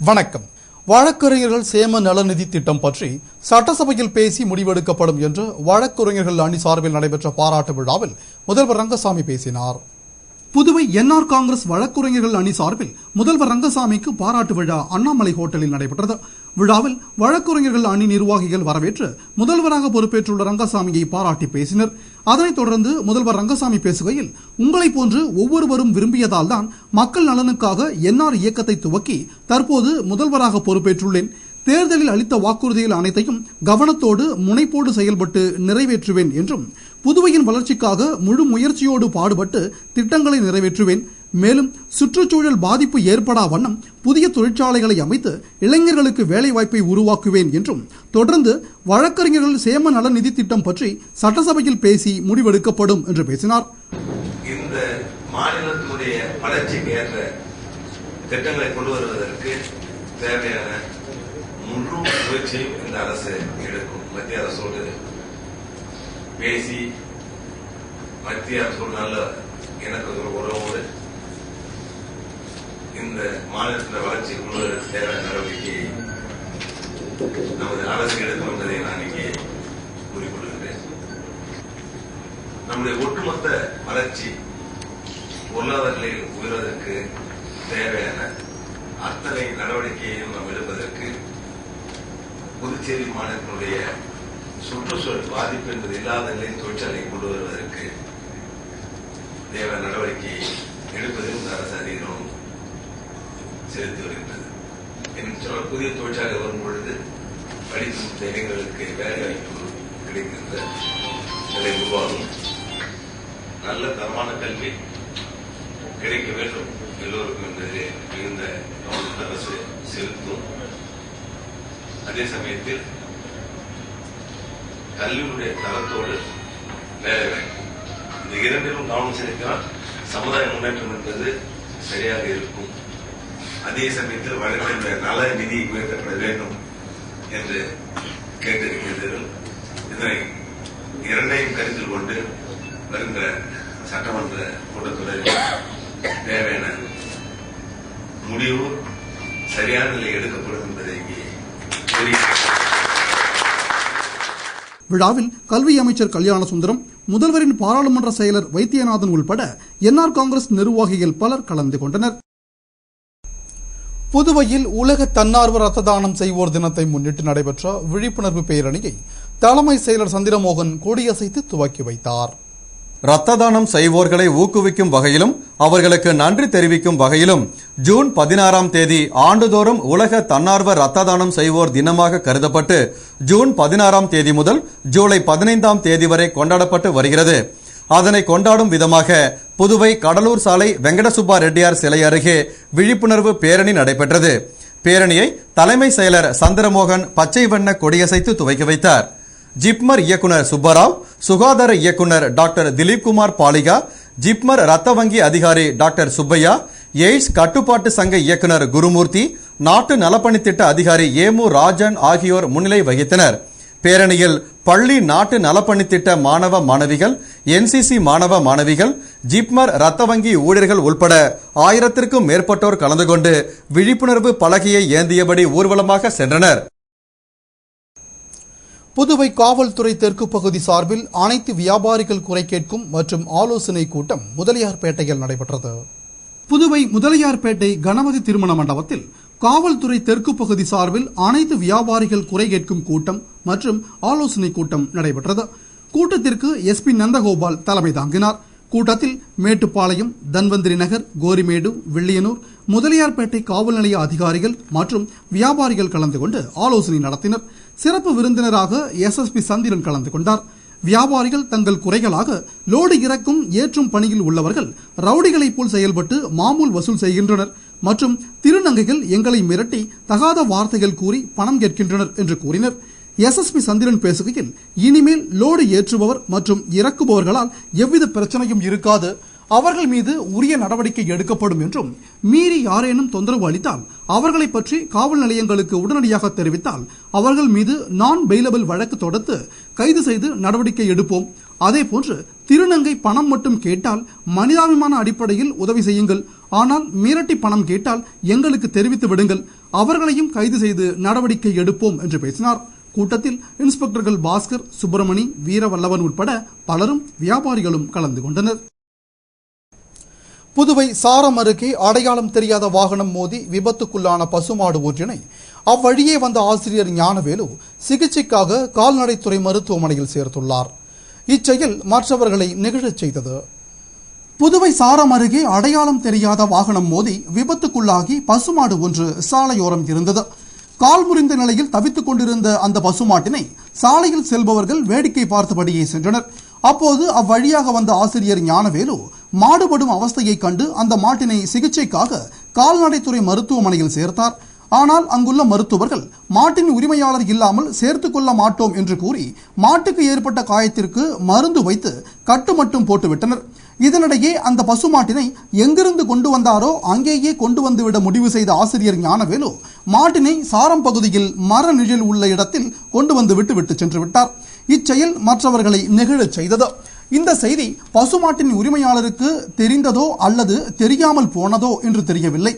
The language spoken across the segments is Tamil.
வணக்கம். வழக்கறிஞர்கள் சேம நலநிதி திட்டம் பற்றி சட்டசபையில் பேசி முடிவெடுக்கப்படும் என்று வழக்கறிஞர்கள் அணி சார்பில் நடைபெற்ற பாராட்டு விழாவில் முதல்வர் ரங்கசாமி பேசினார். புதுவை என்ஆர் காங்கிரஸ் வழக்கறிஞர்கள் அணி சார்பில் முதல்வர் ரங்கசாமிக்கு பாராட்டு விழா அண்ணாமலை ஹோட்டலில் நடைபெற்றது. விழாவில் வழக்கறிஞர்கள் அணி நிர்வாகிகள் வரவேற்று முதல்வராக பொறுப்பேற்றுள்ள ரங்கசாமியை பாராட்டி பேசினர். அதனைத் தொடர்ந்து முதல்வர் ரங்கசாமி பேசுகையில், உங்களை போன்று ஒவ்வொருவரும் விரும்பியதால் தான் மக்கள் நலனுக்காக என்ஆர் இயக்கத்தை துவக்கி தற்போது முதல்வராக பொறுப்பேற்றுள்ளேன். தேர்தலில் அளித்த வாக்குறுதிகள் அனைத்தையும் கவனத்தோடு முனைப்போடு செயல்பட்டு நிறைவேற்றுவேன் என்றும், புதுவையின் வளர்ச்சிக்காக முழு முயற்சியோடு பாடுபட்டு திட்டங்களை நிறைவேற்றுவேன். மேலும் சுற்றுச்சூழல் பாதிப்பு ஏற்படா வண்ணம் புதிய தொழிற்சாலைகளை அமைத்து இளைஞர்களுக்கு வேலைவாய்ப்பை உருவாக்குவேன் என்றும், தொடர்ந்து வழக்கறிஞர்கள் சேம நல நிதி திட்டம் பற்றி சட்டசபையில் பேசி முடிவெடுக்கப்படும் என்று பேசினார். இந்த மாநிலத்தினுடைய வளர்ச்சிக்கு ஏற்ற திட்டங்களை கொண்டு வருவதற்கு தேவையான முழு முயற்சியும் இந்த அரசு எடுக்கும். மத்திய அரசோடு பேசி மத்திய அரசோடு நல்ல எனக்கு உறவோடு இந்த மாநிலத்தின் வளர்ச்சி கொண்டு தேவையான நடவடிக்கையை நமது அரசு எடுக்கும் என்பதை நான் இங்கே கூறிக்கொள்கிறேன். நம்முடைய ஒட்டுமொத்த வளர்ச்சி பொருளாதார நிலையில் உயர்வதற்கு தேவையான அத்தனை நடவடிக்கையையும் நாம் எடுப்பதற்கு புதுச்சேரி மாநிலத்தினுடைய சுற்றுச்சூழல் பாதிப்பு என்பது இல்லாத நிலையில் தொழிற்சாலையை கொண்டு வருவதற்கு தேவையான நடவடிக்கையை எடுப்பதில் இந்த அரசு அதிகம் செலுத்தி வருகின்றது. என்று புதிய தொழிற்சாலை வரும் பொழுது படிக்கும் இளைஞர்களுக்கு வேலைவாய்ப்பு கிடைக்கின்ற நிலை உருவாகும். நல்ல தரமான கல்வி கிடைக்க வேண்டும் எல்லோருக்கும் என்பதிலே மிகுந்த கவனத்தை அரசு செலுத்தும். அதே சமயத்தில் கல்வியுடைய தரத்தோடு வேலைவாய்ப்பு, இந்த இரண்டிலும் கவனம் செலுத்தினால் சமுதாய முன்னேற்றம் என்பது சரியாக இருக்கும். அதே சமயத்தில் வழக்கறிஞருடைய நல நிதி உயர்த்தப்பட வேண்டும் என்று கேட்டிருக்கிறீர்கள். இதனை இரண்டையும் கருத்தில் கொண்டு வருகின்ற சட்டமன்ற கூட்டத்தொடரில் தேவையான முடிவு சரியான நிலை எடுக்கப்படும் என்பதை விழாவில் கல்வி அமைச்சர் கல்யாண சுந்தரம், முதல்வரின் பாராளுமன்ற செயலர் வைத்தியநாதன் உள்பட என்ஆர் காங்கிரஸ் நிர்வாகிகள் பலர் கலந்து கொண்டனர். புதுவையில் உலக தன்னார்வ ரத்த தானம் செய்வோர் தினத்தை முன்னிட்டு நடைபெற்ற விழிப்புணர்வு பேரணியை தலைமை செயலர் சந்திரமோகன் கொடியசைத்து துவக்கி வைத்தார். ரத்த தானம் செய்வோர்களை ஊக்குவிக்கும் வகையிலும் அவர்களுக்கு நன்றி தெரிவிக்கும் வகையிலும் ஜூன் 16ஆம் தேதி ஆண்டுதோறும் உலக தன்னார்வ ரத்த தானம் செய்வோர் தினமாக கருதப்பட்டு ஜூன் 16ஆம் தேதி முதல் ஜூலை 15ஆம் தேதி வரை கொண்டாடப்பட்டு வருகிறது. அதனை கொண்டாடும் விதமாக புதுவை கடலூர் சாலை வெங்கடசுப்பா ரெட்டியார் சிலை அருகே விழிப்புணர்வு பேரணி நடைபெற்றது. பேரணியை தலைமை செயலர் சந்திரமோகன் பச்சை வண்ண கொடியசைத்து துவக்கி வைத்தார். ஜிப்மர் இயக்குனர் சுப்பராவ், சுகாதார இயக்குனர் டாக்டர் திலீப்குமார் பாலிகா, ஜிப்மர் ரத்த வங்கி அதிகாரி டாக்டர் சுப்பையா, எய்ட்ஸ் கட்டுப்பாட்டு சங்க இயக்குனர் குருமூர்த்தி, நாட்டு நலப்பணித்திட்ட அதிகாரி ஏமு ராஜன் ஆகியோர் முன்னிலை வகித்தனர். பேரணியில் பள்ளி நாட்டு நலப்பணித்திட்ட மாணவ மாணவிகள், என்சிசி மாணவ மாணவிகள், ஜிப்மர் ரத்த வங்கி ஊழியர்கள் உள்பட 1000க்கும் மேற்பட்டோர் கலந்து கொண்டு விழிப்புணர்வு பலகையை ஏந்தியபடி ஊர்வலமாக சென்றனர். புதுவை காவல்துறை தெற்கு பகுதி சார்பில் அனைத்து வியாபாரிகள் குறை கேட்கும் மற்றும் ஆலோசனை கூட்டம் முதலியார்பேட்டையில் நடைபெற்றது. புதுவை முதலியார்பேட்டை கணபதி திருமண மண்டபத்தில் காவல்துறை தெற்கு பகுதி சார்பில் அனைத்து வியாபாரிகள் குறை கேட்கும் கூட்டம் மற்றும் ஆலோசனை கூட்டம் நடைபெற்றது. கூட்டத்திற்கு எஸ்பி நந்தகோபால் தலைமை தாங்கினார். கூட்டத்தில் மேட்டுப்பாளையம், தன்வந்திரி நகர், கோரிமேடு, வில்லியனூர், முதலியார்பேட்டை காவல் நிலைய அதிகாரிகள் மற்றும் வியாபாரிகள் கலந்து கொண்டு ஆலோசனை நடத்தினர். சிறப்பு விருந்தினராக எஸ்எஸ்பி சந்திரன் கலந்து கொண்டார். வியாபாரிகள் தங்கள் குறைகளாக லோடு இறக்கும் ஏற்றும் பணியில் உள்ளவர்கள் ரவுடிகளைப் போல் செயல்பட்டு மாமூல் வசூல் செய்கின்றனர் மற்றும் திருநங்கைகள் எங்களை மிரட்டி தகாத வார்த்தைகள் கூறி பணம் கேட்கின்றனர் என்று கூறினர். எஸ்எஸ்பி சந்திரன் பேசுகையில், இனிமேல் லோடு ஏற்றுபவர் மற்றும் இறக்குபவர்களால் எவ்வித பிரச்சனையும் இருக்காது, அவர்கள் மீது உரிய நடவடிக்கை எடுக்கப்படும் என்றும், மீறி யாரேனும் தொந்தரவு அளித்தால் அவர்களை பற்றி காவல் நிலையங்களுக்கு உடனடியாக தெரிவித்தால் அவர்கள் மீது நான் பெயிலபிள் வழக்கு தொடுத்து கைது செய்து நடவடிக்கை எடுப்போம். அதேபோன்று திருநங்கை பணம் மட்டும் கேட்டால் மனிதாபிமான அடிப்படையில் உதவி செய்யுங்கள், ஆனால் மிரட்டி பணம் கேட்டால் எங்களுக்கு தெரிவித்து விடுங்கள். அவர்களையும் கைது செய்து நடவடிக்கை எடுப்போம் என்று பேசினார். கூட்டத்தில் இன்ஸ்பெக்டர்கள் பாஸ்கர், சுப்பிரமணி, வீரவல்லவன் உட்பட பலரும் வியாபாரிகளும் கலந்து கொண்டனர். புதுவை சாரம் அருகே அடையாளம் தெரியாத வாகனம் மோதி விபத்துக்குள்ளான பசுமாடு ஒன்றினை அவ்வழியே வந்த ஆசிரியர் ஞானவேலு சிகிச்சைக்காக கால்நடைத்துறை மருத்துவமனையில் சேர்த்துள்ளார். இச்செயல் மற்றவர்களை நெகிழச் செய்தது. புதுவை சாரம் அருகே அடையாளம் தெரியாத வாகனம் மோதி விபத்துக்குள்ளாகி பசுமாடு ஒன்று சாலையோரம் இருந்தது. கால் முறிந்த நிலையில் தவித்துக் கொண்டிருந்த அந்த பசுமாட்டினை சாலையில் செல்பவர்கள் வேடிக்கை பார்த்தபடியே சென்றனர். அப்போது அவ்வழியாக வந்த ஆசிரியர் ஞானவேலு மாடுபடும் அவஸ்தையை கண்டு அந்த மாட்டினை சிகிச்சைக்காக கால்நடைத்துறை மருத்துவமனையில் சேர்த்தார். ஆனால் அங்குள்ள மருத்துவர்கள் மாட்டின் உரிமையாளர் இல்லாமல் சேர்த்துக் கொள்ள மாட்டோம் என்று கூறி மாட்டுக்கு ஏற்பட்ட காயத்திற்கு மருந்து வைத்து கட்டு மட்டும் போட்டுவிட்டனர். இதனிடையே அந்த பசுமாட்டினை எங்கிருந்து கொண்டு வந்தாரோ அங்கேயே கொண்டு வந்துவிட முடிவு செய்த ஆசிரியர் ஞானவேலு மாட்டினை சாரம் பகுதியில் மர நிழல் உள்ள இடத்தில் கொண்டு வந்து விட்டு சென்று விட்டார். இச்செயல் மற்றவர்களை நெகிழச் செய்தது. இந்த செய்தி பசுமாட்டின் உரிமையாளருக்கு தெரிந்ததோ அல்லது தெரியாமல் போனதோ என்று தெரியவில்லை.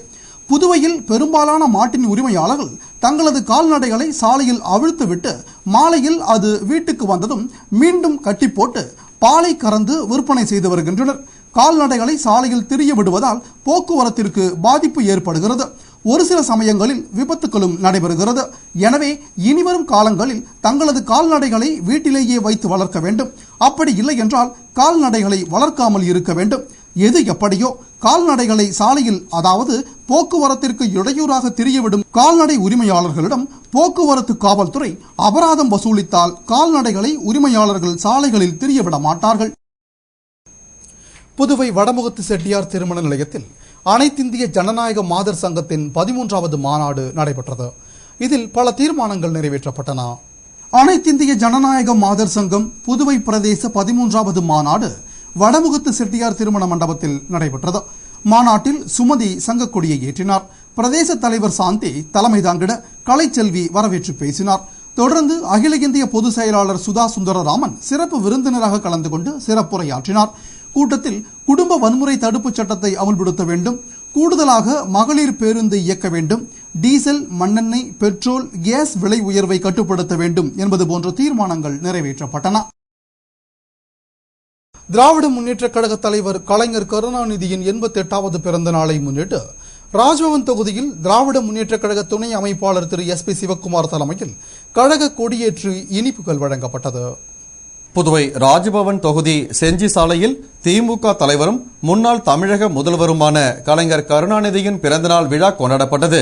புதுவையில் பெரும்பாலான மாட்டின் உரிமையாளர்கள் தங்களது கால்நடைகளை சாலையில் அவிழ்த்துவிட்டு மாலையில் அது வீட்டுக்கு வந்ததும் மீண்டும் கட்டி போட்டு பாலை கறந்து விற்பனை செய்து வருகின்றனர். கால்நடைகளை சாலையில் திரிய விடுவதால் போக்குவரத்திற்கு பாதிப்பு ஏற்படுகிறது. ஒரு சில சமயங்களில் விபத்துகளும் நடைபெறுகிறது. எனவே இனிவரும் காலங்களில் தங்களது கால்நடைகளை வீட்டிலேயே வைத்து வளர்க்க வேண்டும். அப்படி இல்லை என்றால் கால்நடைகளை வளர்க்காமல் இருக்க வேண்டும். எது எப்படியோ கால்நடைகளை சாலையில், அதாவது போக்குவரத்திற்கு இடையூறாக திரியவிடும் கால்நடை உரிமையாளர்களிடம் போக்குவரத்து காவல்துறை அபராதம் வசூலித்தால் கால்நடைகளை உரிமையாளர்கள் சாலைகளில் திரியவிட மாட்டார்கள். புதுவை வடமுகத்து செட்டியார் திருமண நிலையத்தில் அனைத்திந்திய ஜனநாயக மாதர் சங்கத்தின் 13வது மாநாடு நடைபெற்றது. இதில் பல தீர்மானங்கள் நிறைவேற்றப்பட்டன. அனைத்திந்திய ஜனநாயக மாதர் சங்கம் புதுவை பிரதேச 13வது மாநாடு வடமுகத்து செட்டியார் திருமண மண்டபத்தில் நடைபெற்றது. மாநாட்டில் சுமதி சங்கக்கொடியை ஏற்றினார். பிரதேச தலைவர் சாந்தி தலைமை தாங்கிட கலைச்செல்வி வரவேற்று பேசினார். தொடர்ந்து அகில இந்திய பொதுச் செயலாளர் சுதா சுந்தரராமன் சிறப்பு விருந்தினராக கலந்து கொண்டு சிறப்புரையாற்றினார். கூட்டத்தில் குடும்ப வன்முறை தடுப்பு சட்டத்தை அமல்படுத்த வேண்டும், கூடுதலாக மகளிர் பேருந்து இயக்க வேண்டும், டீசல், மண்ணெண்ணெய், பெட்ரோல், கேஸ் விலை உயர்வை கட்டுப்படுத்த வேண்டும் என்பது போன்ற தீர்மானங்கள் நிறைவேற்றப்பட்டன. திராவிட முன்னேற்ற கழக தலைவர் கலைஞர் கருணாநிதியின் 88வது பிறந்த நாளை முன்னிட்டு ராஜ்பவன் தொகுதியில் திராவிட முன்னேற்ற கழக துணை அமைப்பாளர் திரு SP சிவக்குமார் தலைமையில் கழக கொடியேற்றி இனிப்புகள் வழங்கப்பட்டது. புதுவை ராஜ்பவன் தொகுதி செஞ்சி சாலையில் திமுக தலைவரும் முன்னாள் தமிழக முதல்வருமான கலைஞர் கருணாநிதியின் பிறந்தநாள் விழா கொண்டாடப்பட்டது.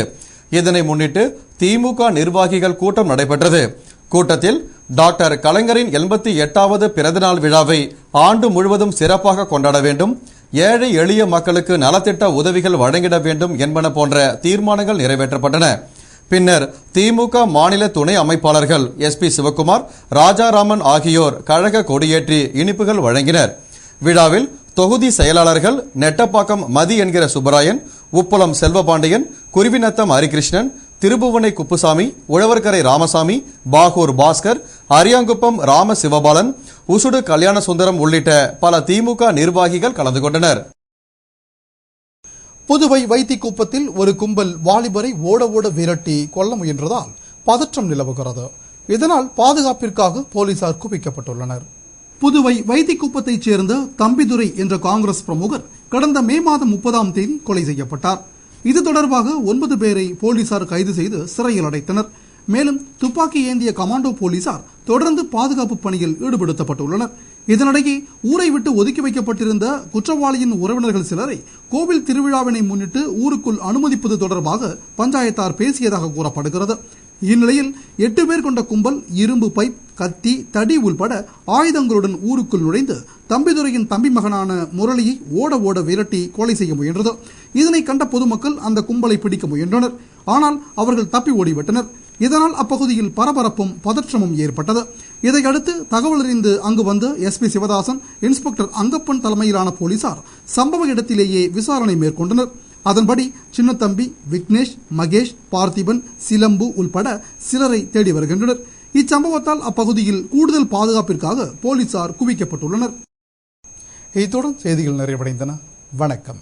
இதனை முன்னிட்டு திமுக நிர்வாகிகள் கூட்டம் நடைபெற்றது. கூட்டத்தில் டாக்டர் கலைஞரின் 88வது பிறந்தநாள் விழாவை ஆண்டு முழுவதும் சிறப்பாக கொண்டாட வேண்டும், ஏழை எளிய மக்களுக்கு நலத்திட்ட உதவிகள் வழங்கிட வேண்டும் என்பன போன்ற தீர்மானங்கள் நிறைவேற்றப்பட்டன. பின்னர் திமுக மாநில துணை அமைப்பாளர்கள் SP சிவக்குமார், ராஜாராமன் ஆகியோர் கழக கொடியேற்றி இனிப்புகள் வழங்கினர். விழாவில் தொகுதி செயலாளர்கள் நெட்டப்பாக்கம் மதி என்கிற சுப்பராயன், உப்பளம் செல்வபாண்டியன், குருவிநத்தம் ஹரிகிருஷ்ணன், திருபுவனை குப்புசாமி, உழவர்கரை ராமசாமி, பாகூர் பாஸ்கர், அரியாங்குப்பம் ராம சிவபாலன், உசுடு கல்யாண சுந்தரம் உள்ளிட்ட பல திமுக நிர்வாகிகள் கலந்து கொண்டனர். புதுவை வைத்திக்குப்பத்தில் ஒரு கும்பல் வாலிபரை ஓட ஓட விரட்டி கொல்ல முயன்றதால் பதற்றம் நிலவுகிறது. இதனால் பாதுகாப்பிற்காக போலீசார் குவிக்கப்பட்டுள்ளனர். புதுவை வைத்திக்குப்பத்தைச் சேர்ந்த தம்பிதுரை என்ற காங்கிரஸ் பிரமுகர் கடந்த மே மாதம் 30ஆம் தேதி கொலை செய்யப்பட்டார். இது தொடர்பாக 9 பேரை போலீசார் கைது செய்து சிறையில் அடைத்தனர். மேலும் துப்பாக்கி ஏந்திய கமாண்டோ போலீசார் தொடர்ந்து பாதுகாப்பு பணியில் ஈடுபடுத்தப்பட்டுள்ளனர். இதனிடையே ஊரை விட்டு ஒதுக்கி வைக்கப்பட்டிருந்த குற்றவாளியின் உறவினர்கள் சிலரை கோவில் திருவிழாவினை முன்னிட்டு ஊருக்குள் அனுமதிப்பது தொடர்பாக பஞ்சாயத்தார் பேசியதாக கூறப்படுகிறது. இந்நிலையில் 8 பேர் கொண்ட கும்பல் இரும்பு பைப், கத்தி, தடி உள்பட ஆயுதங்களுடன் ஊருக்குள் நுழைந்து தம்பிதுரையின் தம்பி மகனான முரளியை ஓட ஓட விரட்டி கொலை செய்ய முயன்றது. இதனை கண்ட பொதுமக்கள் அந்த கும்பலை பிடிக்க முயன்றனர். ஆனால் அவர்கள் தப்பி ஓடிவிட்டனர். இதனால் அப்பகுதியில் பரபரப்பும் பதற்றமும் ஏற்பட்டது. இதையடுத்து தகவல் அறிந்து அங்கு வந்த SP சிவதாசன், இன்ஸ்பெக்டர் அங்கப்பன் தலைமையிலான போலீசார் சம்பவ இடத்திலேயே விசாரணை மேற்கொண்டனர். அதன்படி சின்னத்தம்பி, விக்னேஷ், மகேஷ், பார்த்திபன், சிலம்பு உள்பட சிலரை தேடி வருகின்றனர். இச்சம்பவத்தால் அப்பகுதியில் கூடுதல் பாதுகாப்பிற்காக போலீசார் குவிக்கப்பட்டுள்ளனர். இத்துடன் செய்திகள் நிறைவடைந்தன. வணக்கம்.